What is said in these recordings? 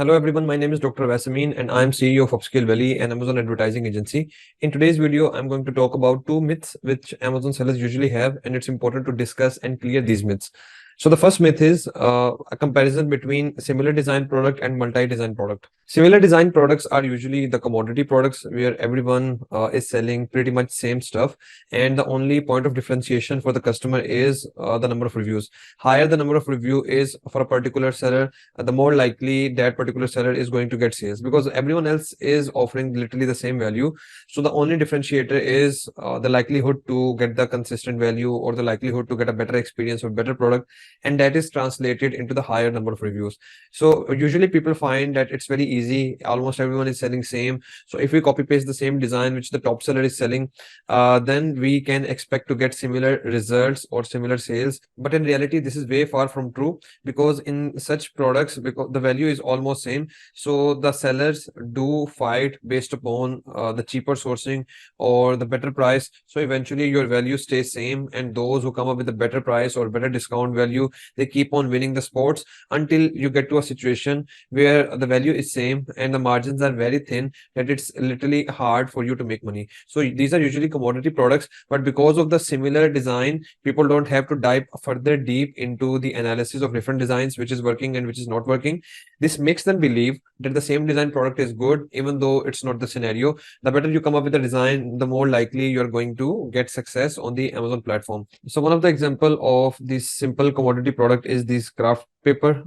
Hello everyone, my name is Dr. Vasamin and I'm CEO of Upscale Valley, an Amazon advertising agency. In today's video, I'm going to talk about two myths which Amazon sellers usually have, and it's important to discuss and clear these myths. So the first myth is a comparison between similar design product and multi-design product. Similar design products are usually the commodity products where everyone is selling pretty much same stuff, and the only point of differentiation for the customer is the number of reviews. Higher the number of review is for a particular seller, the more likely that particular seller is going to get sales, because everyone else is offering literally the same value. So the only differentiator is the likelihood to get the consistent value, or the likelihood to get a better experience or better product, and that is translated into the higher number of reviews. So usually people find that it's very easy, almost everyone is selling same. So if we copy paste the same design which the top seller is selling, then we can expect to get similar results or similar sales. But in reality, this is way far from true, because in such products, because the value is almost same, so the sellers do fight based upon the cheaper sourcing or the better price. So eventually your value stays same, and those who come up with a better price or better discount value, they keep on winning the sports until you get to a situation where the value is same and the margins are very thin, that it's literally hard for you to make money. So these are usually commodity products, but because of the similar design, people don't have to dive further deep into the analysis of different designs, which is working and which is not working. This makes them believe that the same design product is good, even though it's not the scenario. The better you come up with a design, the more likely you're going to get success on the Amazon platform. So one of the example of this simple commodity product is these craft paper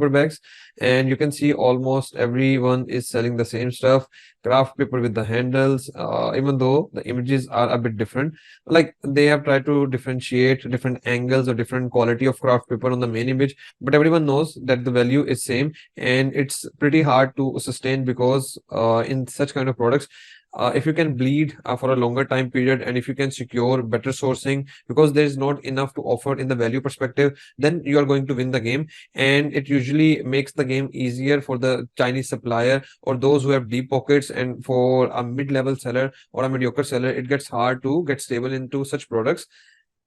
bags, and you can see almost everyone is selling the same stuff, craft paper with the handles, even though the images are a bit different. Like, they have tried to differentiate different angles or different quality of craft paper on the main image, but everyone knows that the value is same, and it's pretty hard to sustain, because in such kind of products, if you can bleed for a longer time period, and if you can secure better sourcing, because there is not enough to offer in the value perspective, then you are going to win the game. And it usually makes the game easier for the Chinese supplier or those who have deep pockets, and for a mid-level seller or a mediocre seller, it gets hard to get stable into such products.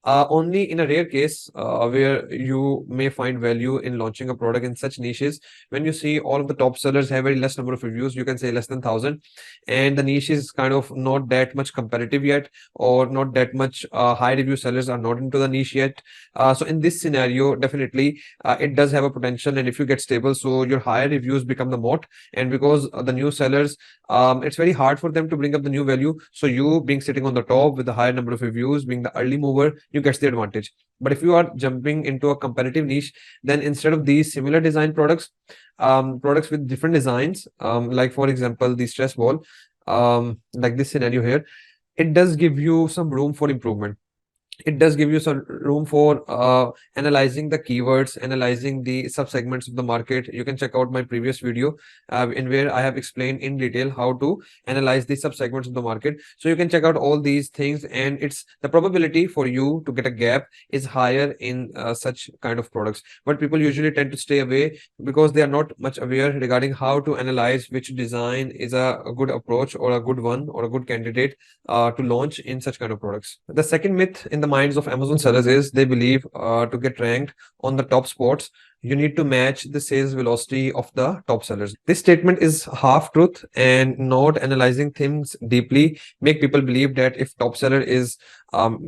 Only in a rare case where you may find value in launching a product in such niches, when you see all of the top sellers have very less number of reviews, you can say less than 1,000, and the niche is kind of not that much competitive yet, or not that much high review sellers are not into the niche yet. So in this scenario, definitely it does have a potential, and if you get stable, so your higher reviews become the moat. And because the new sellers, it's very hard for them to bring up the new value, so you being sitting on the top with the higher number of reviews, being the early mover, you get the advantage. But if you are jumping into a competitive niche, then instead of these similar design products, products with different designs, like for example the stress ball, like this scenario here, it does give you some room for improvement. It does give you some room for analyzing the keywords, analyzing the sub segments of the market. You can check out my previous video in where I have explained in detail how to analyze the sub segments of the market. So you can check out all these things, and it's the probability for you to get a gap is higher in such kind of products. But people usually tend to stay away because they are not much aware regarding how to analyze which design is a good approach or a good one or a good candidate to launch in such kind of products. The second myth in the minds of Amazon sellers is they believe to get ranked on the top spots, you need to match the sales velocity of the top sellers. This statement is half truth, and not analyzing things deeply make people believe that if top seller is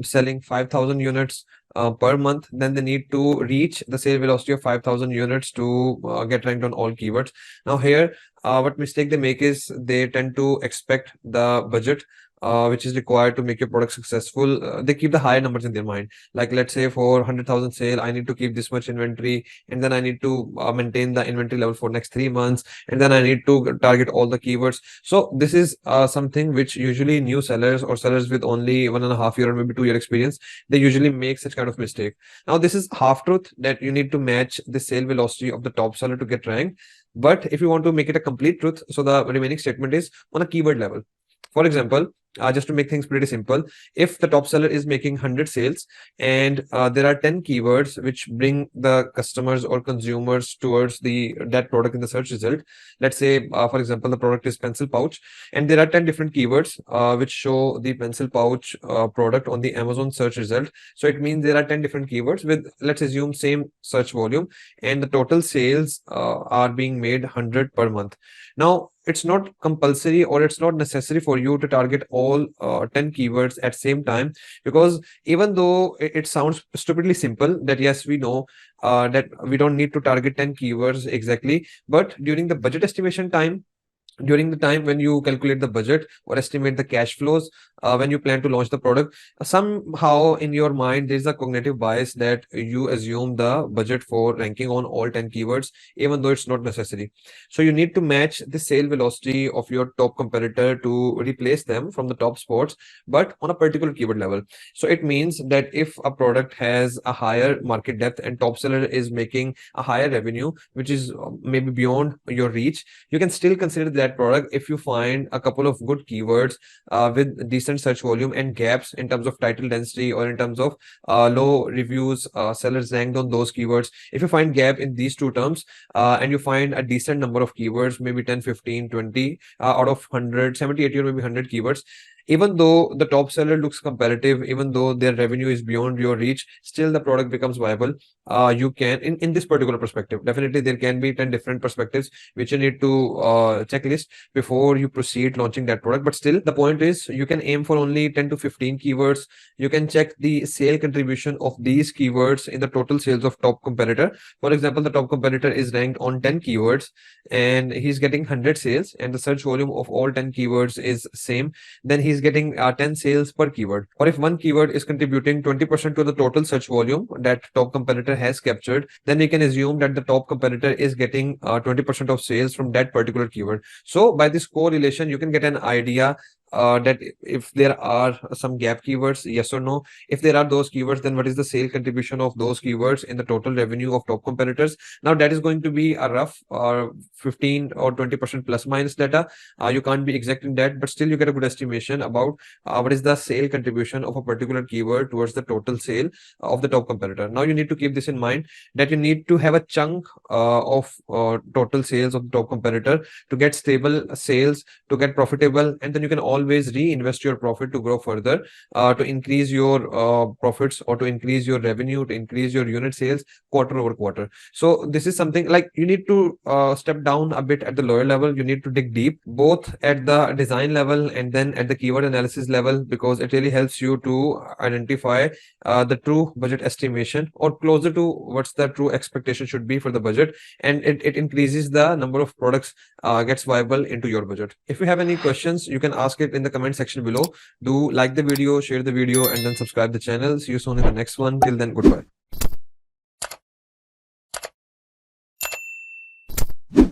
selling 5,000 units per month, then they need to reach the sale velocity of 5,000 units to get ranked on all keywords. Now here, what mistake they make is they tend to expect the budget which is required to make your product successful. They keep the higher numbers in their mind. Like, let's say for 100,000 sale, I need to keep this much inventory, and then I need to maintain the inventory level for next 3 months, and then I need to target all the keywords. So this is something which usually new sellers or sellers with only 1.5 year or maybe 2 year experience, they usually make such kind of mistake. Now this is half truth, that you need to match the sale velocity of the top seller to get ranked. But if you want to make it a complete truth, so the remaining statement is on a keyword level. For example, just to make things pretty simple, if the top seller is making 100 sales and there are 10 keywords which bring the customers or consumers towards that product in the search result. Let's say, for example, the product is pencil pouch, and there are 10 different keywords which show the pencil pouch product on the Amazon search result. So it means there are 10 different keywords with, let's assume, same search volume, and the total sales are being made 100 per month. Now, it's not compulsory or it's not necessary for you to target all 10 keywords at same time, because even though it sounds stupidly simple that yes, we know that we don't need to target 10 keywords exactly, but during the budget estimation time, during the time when you calculate the budget or estimate the cash flows, when you plan to launch the product, somehow in your mind there's a cognitive bias that you assume the budget for ranking on all 10 keywords, even though it's not necessary. So you need to match the sale velocity of your top competitor to replace them from the top spots, but on a particular keyword level. So it means that if a product has a higher market depth and top seller is making a higher revenue, which is maybe beyond your reach, you can still consider that product if you find a couple of good keywords with decent search volume and gaps in terms of title density or in terms of low reviews, sellers ranked on those keywords. If you find gap in these two terms and you find a decent number of keywords, maybe 10, 15, 20 out of 100, 70, 80, or maybe 100 keywords, even though the top seller looks competitive, even though their revenue is beyond your reach, still the product becomes viable. You can, in this particular perspective, definitely there can be 10 different perspectives which you need to checklist before you proceed launching that product. But still, the point is you can aim for only 10 to 15 keywords. You can check the sale contribution of these keywords in the total sales of top competitor. For example, the top competitor is ranked on 10 keywords and he's getting 100 sales, and the search volume of all 10 keywords is same, then he's getting 10 sales per keyword. Or if one keyword is contributing 20% to the total search volume that top competitor has captured, then we can assume that the top competitor is getting 20% of sales from that particular keyword. So by this correlation, you can get an idea that if there are some gap keywords, yes or no. If there are those keywords, then what is the sale contribution of those keywords in the total revenue of top competitors? Now that is going to be a rough 15 or 20% plus minus data. You can't be exact in that, but still you get a good estimation about what is the sale contribution of a particular keyword towards the total sale of the top competitor. Now you need to keep this in mind, that you need to have a chunk of total sales of the top competitor to get stable sales, to get profitable, and then you can always reinvest your profit to grow further, to increase your profits or to increase your revenue, to increase your unit sales quarter over quarter. So this is something like you need to step down a bit at the lower level. You need to dig deep both at the design level and then at the keyword analysis level, because it really helps you to identify the true budget estimation or closer to what's the true expectation should be for the budget, and it increases the number of products gets viable into your budget. If you have any questions, you can ask it in the comment section below. Do like the video, share the video, and then subscribe the channel. See you soon in the next one. Till then, goodbye.